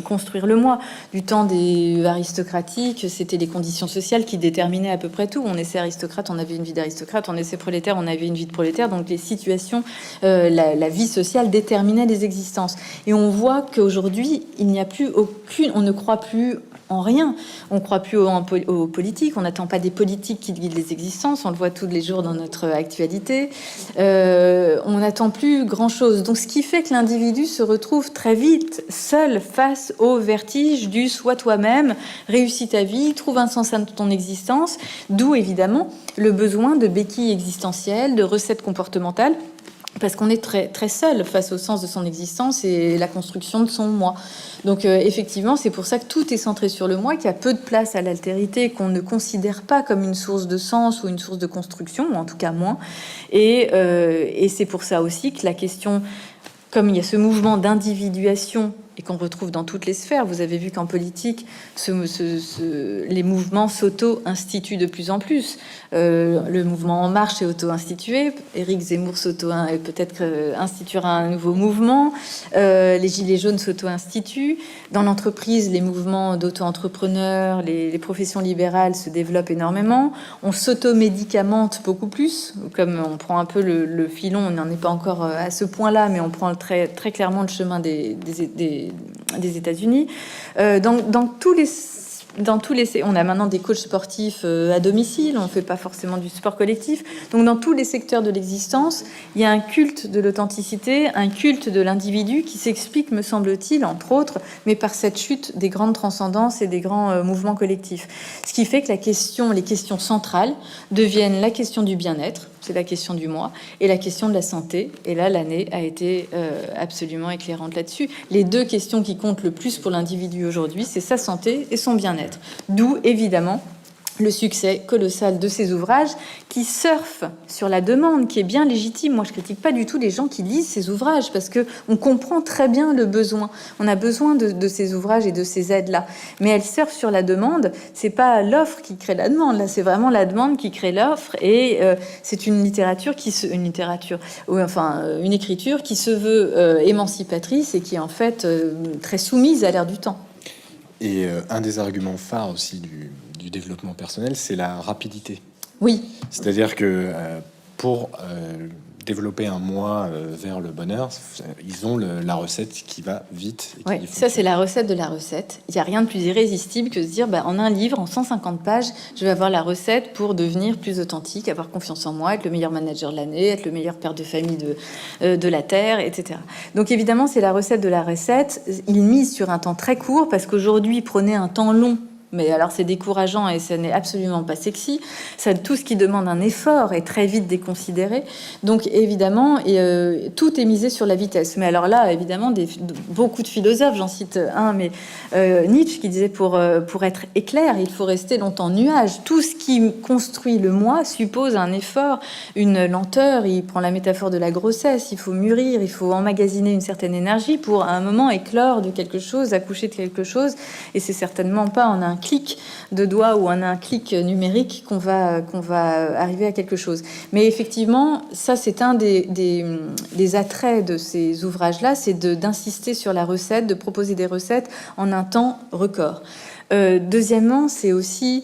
construire le moi. Du temps des aristocratiques, c'était les conditions sociales qui déterminaient à peu près tout. On naissait aristocrate, on avait une vie d'aristocrate. On naissait prolétaire, on avait une vie de prolétaire. Donc les situations, la vie sociale déterminait les existences. Et on voit qu'aujourd'hui, il n'y a plus on ne croit plus en rien. On ne croit plus aux politiques. On n'attend pas des politiques qui guident les existences. On le voit tous les jours dans notre actualité. On n'attend plus grand-chose. Donc, ce qui fait que l'individu se retrouve très vite seul face au vertige du sois toi-même, réussis ta vie, trouve un sens à ton existence. D'où, évidemment, le besoin de béquilles existentielles, de recettes comportementales, parce qu'on est très, très seul face au sens de son existence et la construction de son moi. Donc effectivement, c'est pour ça que tout est centré sur le moi, qu'il y a peu de place à l'altérité, qu'on ne considère pas comme une source de sens ou une source de construction, ou en tout cas moins. Et c'est pour ça aussi que la question, comme il y a ce mouvement d'individuation et qu'on retrouve dans toutes les sphères. Vous avez vu qu'en politique, les mouvements s'auto-instituent de plus en plus. Le mouvement En Marche est auto-institué. Éric Zemmour peut-être instituera un nouveau mouvement. Les Gilets jaunes s'auto-instituent. Dans l'entreprise, les mouvements d'auto-entrepreneurs, les professions libérales se développent énormément. On s'auto-médicamente beaucoup plus. Comme on prend un peu le filon, on n'en est pas encore à ce point-là, mais on prend très, très clairement le chemin des États-Unis. Dans tous les, on a maintenant des coachs sportifs à domicile, on ne fait pas forcément du sport collectif. Donc dans tous les secteurs de l'existence, il y a un culte de l'authenticité, un culte de l'individu qui s'explique, me semble-t-il, entre autres, mais par cette chute des grandes transcendances et des grands mouvements collectifs. Ce qui fait que les questions centrales deviennent la question du bien-être, c'est la question du moi, et la question de la santé. Et là, l'année a été absolument éclairante là-dessus. Les deux questions qui comptent le plus pour l'individu aujourd'hui, c'est sa santé et son bien-être. D'où, évidemment, le succès colossal de ces ouvrages qui surfent sur la demande, qui est bien légitime. Moi, je critique pas du tout les gens qui lisent ces ouvrages parce que on comprend très bien le besoin. On a besoin de ces ouvrages et de ces aides-là. Mais elles surfent sur la demande. C'est pas l'offre qui crée la demande. Là, c'est vraiment la demande qui crée l'offre. Et c'est une écriture qui se veut émancipatrice et qui est en fait très soumise à l'air du temps. Et un des arguments phares aussi du développement personnel, c'est la rapidité. Oui. C'est-à-dire que pour développer un moi vers le bonheur, ils ont la recette qui va vite. Oui, ça c'est la recette de la recette. Il n'y a rien de plus irrésistible que de se dire, en un livre, en 150 pages, je vais avoir la recette pour devenir plus authentique, avoir confiance en moi, être le meilleur manager de l'année, être le meilleur père de famille de la Terre, etc. Donc évidemment, c'est la recette de la recette. Il mise sur un temps très court, parce qu'aujourd'hui, prenez un temps long. Mais alors c'est décourageant et ça n'est absolument pas sexy. Ça, tout ce qui demande un effort est très vite déconsidéré. Donc évidemment, tout est misé sur la vitesse. Mais alors là, évidemment, beaucoup de philosophes, j'en cite un, mais Nietzsche qui disait pour être éclair, il faut rester longtemps nuage. Tout ce qui construit le moi suppose un effort, une lenteur. Il prend la métaphore de la grossesse. Il faut mûrir, il faut emmagasiner une certaine énergie pour à un moment éclore de quelque chose, accoucher de quelque chose. Et c'est certainement pas en un clic de doigt ou en un clic numérique qu'on va arriver à quelque chose. Mais effectivement, ça c'est un des attraits de ces ouvrages-là, c'est d'insister sur la recette, de proposer des recettes en un temps record. Deuxièmement, c'est aussi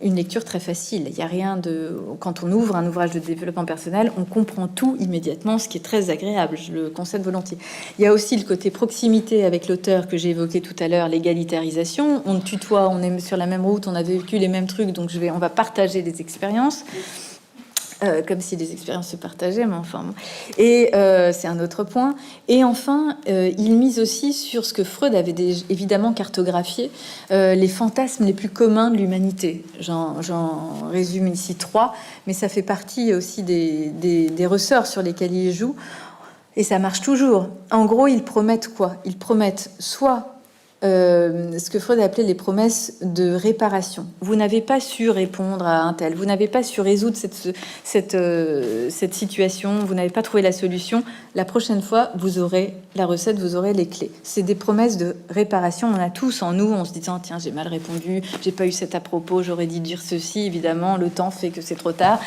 une lecture très facile. Il y a rien de... Quand on ouvre un ouvrage de développement personnel, on comprend tout immédiatement, ce qui est très agréable. Je le concède volontiers. Il y a aussi le côté proximité avec l'auteur que j'ai évoqué tout à l'heure, l'égalitarisation. On tutoie, on est sur la même route, on a vécu les mêmes trucs, donc on va partager des expériences. Comme si les expériences se partageaient, mais enfin... Et c'est un autre point. Et enfin, il mise aussi sur ce que Freud avait évidemment cartographié, les fantasmes les plus communs de l'humanité. J'en résume ici 3, mais ça fait partie aussi des ressorts sur lesquels il joue. Et ça marche toujours. En gros, ils promettent quoi? Ils promettent soit... ce que Freud appelait les promesses de réparation. Vous n'avez pas su répondre à un tel, vous n'avez pas su résoudre cette situation, vous n'avez pas trouvé la solution. La prochaine fois, vous aurez la recette, vous aurez les clés. C'est des promesses de réparation. On a tous en nous, en se disant tiens, j'ai mal répondu, j'ai pas eu cet à propos, j'aurais dû dire ceci. Évidemment, le temps fait que c'est trop tard.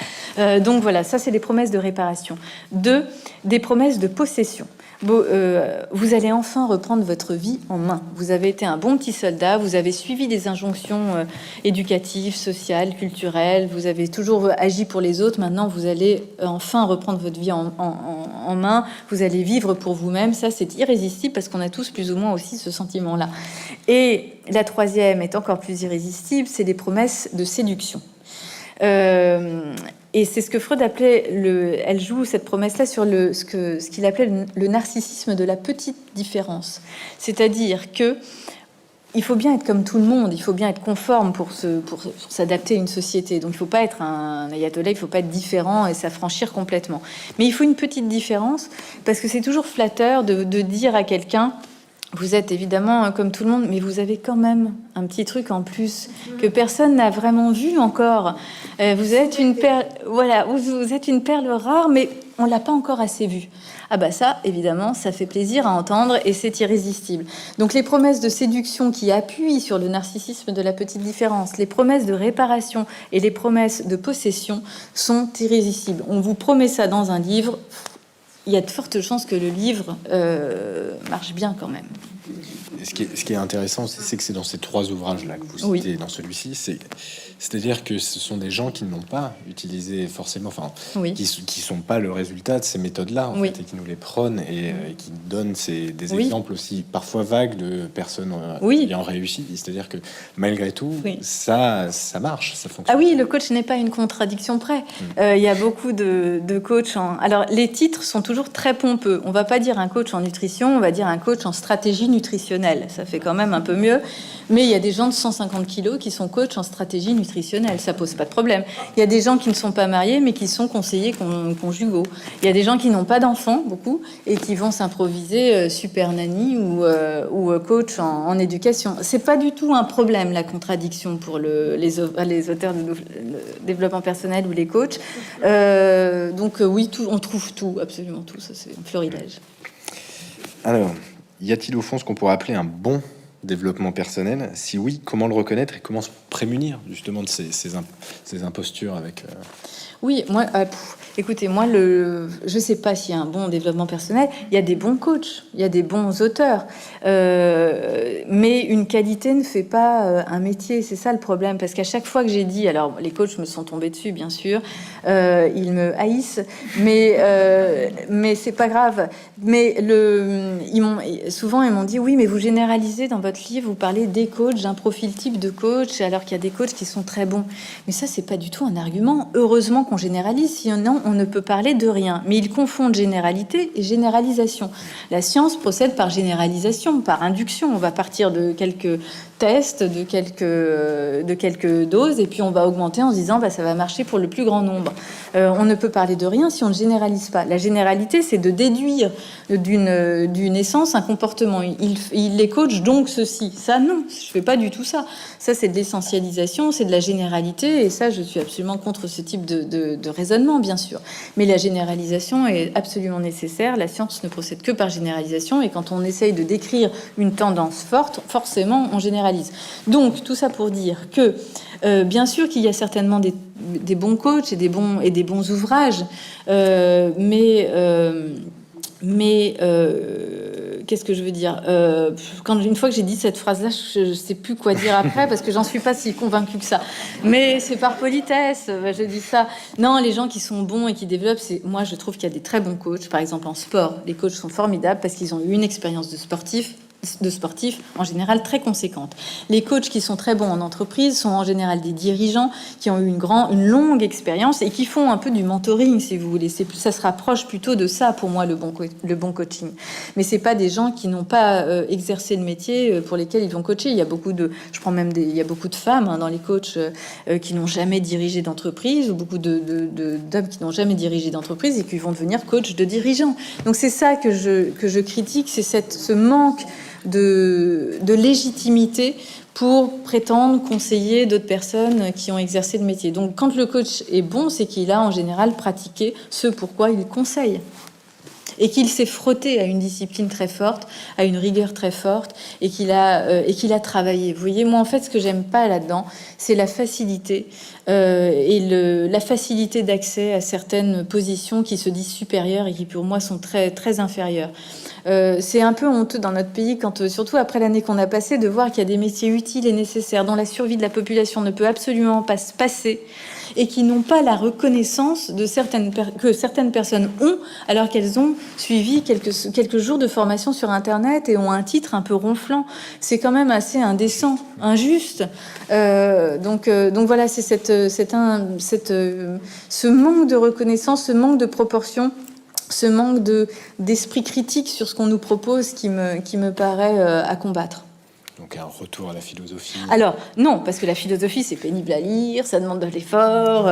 Donc voilà, ça c'est des promesses de réparation. 2, des promesses de possession. Vous allez enfin reprendre votre vie en main. Vous avez été un bon petit soldat, vous avez suivi des injonctions éducatives, sociales, culturelles, vous avez toujours agi pour les autres. Maintenant, vous allez enfin reprendre votre vie en main, vous allez vivre pour vous-même. Ça, c'est irrésistible parce qu'on a tous plus ou moins aussi ce sentiment-là. Et la troisième est encore plus irrésistible, c'est les promesses de séduction. Et c'est ce que Freud appelait, elle joue cette promesse-là sur ce qu'il appelait le narcissisme de la petite différence. C'est-à-dire que il faut bien être comme tout le monde, il faut bien être conforme pour s'adapter à une société. Donc il ne faut pas être un ayatollah, il ne faut pas être différent et s'affranchir complètement. Mais il faut une petite différence parce que c'est toujours flatteur de dire à quelqu'un: vous êtes évidemment comme tout le monde, mais vous avez quand même un petit truc en plus que personne n'a vraiment vu encore. Vous êtes une perle, voilà, vous êtes une perle rare, mais on l'a pas encore assez vu. Ah bah ça, évidemment, ça fait plaisir à entendre et c'est irrésistible. Donc les promesses de séduction qui appuient sur le narcissisme de la petite différence, les promesses de réparation et les promesses de possession sont irrésistibles. On vous promet ça dans un livre, il y a de fortes chances que le livre marche bien quand même. Ce qui est intéressant aussi, c'est que c'est dans ces 3 ouvrages-là que vous citez, dans celui-ci, c'est-à-dire que ce sont des gens qui n'ont pas utilisé forcément, qui sont pas le résultat de ces méthodes-là, en fait, et qui nous les prônent et qui donnent des exemples aussi parfois vagues de personnes ayant réussi. C'est-à-dire que malgré tout, ça marche, ça fonctionne. Ah oui, le coach n'est pas une contradiction près. Il y a beaucoup de coachs Alors, les titres sont toujours très pompeux. On va pas dire un coach en nutrition, on va dire un coach en stratégie nutritionnelle. Ça fait quand même un peu mieux. Mais il y a des gens de 150 kilos qui sont coachs en stratégie nutritionnelle. Ça pose pas de problème. Il y a des gens qui ne sont pas mariés, mais qui sont conseillers conjugaux. Il y a des gens qui n'ont pas d'enfants, beaucoup, et qui vont s'improviser super nanny ou coach en éducation. C'est pas du tout un problème, la contradiction pour les auteurs de développement personnel ou les coachs. Donc oui, on trouve tout, absolument tout. Ça, c'est un florilège. Alors, y a-t-il au fond ce qu'on pourrait appeler un bon développement personnel? Si oui, comment le reconnaître et comment se prémunir justement de ces impostures avec... Oui, moi, écoutez, moi, je sais pas s'il y a un bon développement personnel. Il y a des bons coachs, il y a des bons auteurs, mais une qualité ne fait pas un métier. C'est ça le problème, parce qu'à chaque fois que j'ai dit, alors les coachs me sont tombés dessus, bien sûr, ils me haïssent, mais c'est pas grave. Mais souvent ils m'ont dit oui, mais vous généralisez dans votre livre, vous parlez des coachs, d'un profil type de coach, alors qu'il y a des coachs qui sont très bons. Mais ça, c'est pas du tout un argument. Heureusement qu'on généralise, sinon on ne peut parler de rien. Mais ils confondent généralité et généralisation. La science procède par généralisation, par induction. On va partir de quelques tests, de quelques doses, et puis on va augmenter en se disant ça va marcher pour le plus grand nombre. On ne peut parler de rien si on ne généralise pas. La généralité, c'est de déduire d'une essence un comportement. Il les coach donc ceci. Ça, non, je fais pas du tout ça. Ça, c'est de l'essentialisation, c'est de la généralité, et ça, je suis absolument contre ce type de raisonnement, bien sûr. Mais la généralisation est absolument nécessaire. La science ne procède que par généralisation, et quand on essaye de décrire une tendance forte, forcément, on généralise. Donc, tout ça pour dire que, bien sûr qu'il y a certainement des bons coachs et des bons ouvrages, mais qu'est-ce que je veux dire, une fois que j'ai dit cette phrase-là, je ne sais plus quoi dire après, parce que j'en suis pas si convaincue que ça. Mais c'est par politesse, je dis ça. Non, les gens qui sont bons et qui développent, moi je trouve qu'il y a des très bons coachs. Par exemple en sport, les coachs sont formidables parce qu'ils ont eu une expérience de sportifs en général très conséquente. Les coachs qui sont très bons en entreprise sont en général des dirigeants qui ont eu une longue expérience et qui font un peu du mentoring, si vous voulez. Ça se rapproche plutôt de ça pour moi, le bon coaching. Mais c'est pas des gens qui n'ont pas exercé le métier pour lesquels ils vont coacher. Il y a beaucoup de femmes dans les coachs qui n'ont jamais dirigé d'entreprise, ou beaucoup d'hommes qui n'ont jamais dirigé d'entreprise et qui vont devenir coach de dirigeants. Donc c'est ça que je critique, c'est ce manque de légitimité pour prétendre conseiller d'autres personnes qui ont exercé le métier. Donc quand le coach est bon, c'est qu'il a en général pratiqué ce pourquoi il conseille, et qu'il s'est frotté à une discipline très forte, à une rigueur très forte, et qu'il a travaillé. Vous voyez, moi en fait, ce que j'aime pas là-dedans, c'est la facilité la facilité d'accès à certaines positions qui se disent supérieures et qui pour moi sont très très inférieures. C'est un peu honteux dans notre pays, surtout après l'année qu'on a passée, de voir qu'il y a des métiers utiles et nécessaires dont la survie de la population ne peut absolument pas se passer, et qui n'ont pas la reconnaissance que certaines personnes ont, alors qu'elles ont suivi quelques jours de formation sur Internet et ont un titre un peu ronflant. C'est quand même assez indécent, injuste. Donc voilà, c'est ce manque de reconnaissance, ce manque de proportion, ce manque d'esprit critique sur ce qu'on nous propose qui me paraît à combattre. Donc un retour à la philosophie. Alors non, parce que la philosophie c'est pénible à lire, ça demande de l'effort.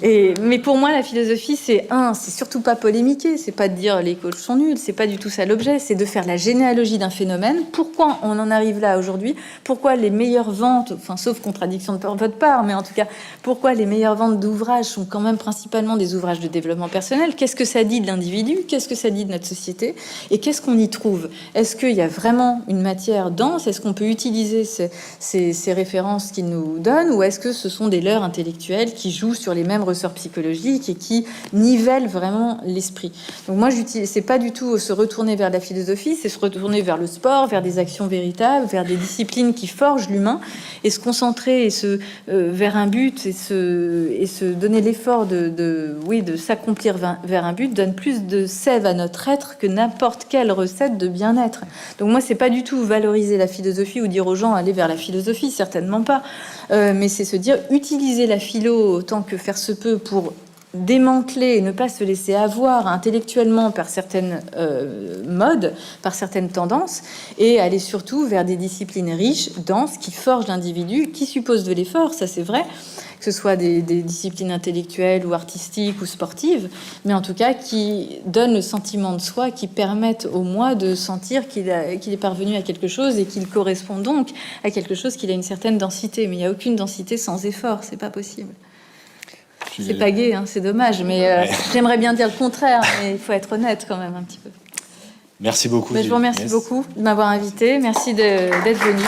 Mais pour moi la philosophie c'est surtout pas polémiquer, c'est pas de dire les coachs sont nuls, c'est pas du tout ça l'objet, c'est de faire la généalogie d'un phénomène. Pourquoi on en arrive là aujourd'hui? Pourquoi les meilleures ventes, enfin sauf contradiction de votre part, mais en tout cas pourquoi les meilleures ventes d'ouvrages sont quand même principalement des ouvrages de développement personnel? Qu'est-ce que ça dit de l'individu? Qu'est-ce que ça dit de notre société? Et qu'est-ce qu'on y trouve? Est-ce qu'il y a vraiment une matière dense? Est-ce qu'on peut utiliser ces références qu'ils nous donnent, ou est-ce que ce sont des leurres intellectuelles qui jouent sur les mêmes ressorts psychologiques et qui nivellent vraiment l'esprit? Donc moi, c'est pas du tout se retourner vers la philosophie, c'est se retourner vers le sport, vers des actions véritables, vers des disciplines qui forgent l'humain, et se concentrer et vers un but et se donner l'effort de s'accomplir vers un but donne plus de sève à notre être que n'importe quelle recette de bien-être. Donc moi, c'est pas du tout valoriser la philosophie ou dire aux gens aller vers la philosophie, certainement pas. Mais c'est se dire utiliser la philo autant que faire se peut pour démanteler et ne pas se laisser avoir intellectuellement par certaines modes, par certaines tendances, et aller surtout vers des disciplines riches, denses, qui forgent l'individu, qui supposent de l'effort, ça c'est vrai, que ce soit des disciplines intellectuelles ou artistiques ou sportives, mais en tout cas qui donnent le sentiment de soi, qui permettent au moi de sentir qu'il est parvenu à quelque chose et qu'il correspond donc à quelque chose, qu'il a une certaine densité. Mais il n'y a aucune densité sans effort, c'est pas possible. C'est pas gai, hein, c'est dommage, mais j'aimerais bien dire le contraire, mais il faut être honnête quand même un petit peu. Merci beaucoup. Je vous remercie beaucoup de m'avoir invité. Merci d'être venu.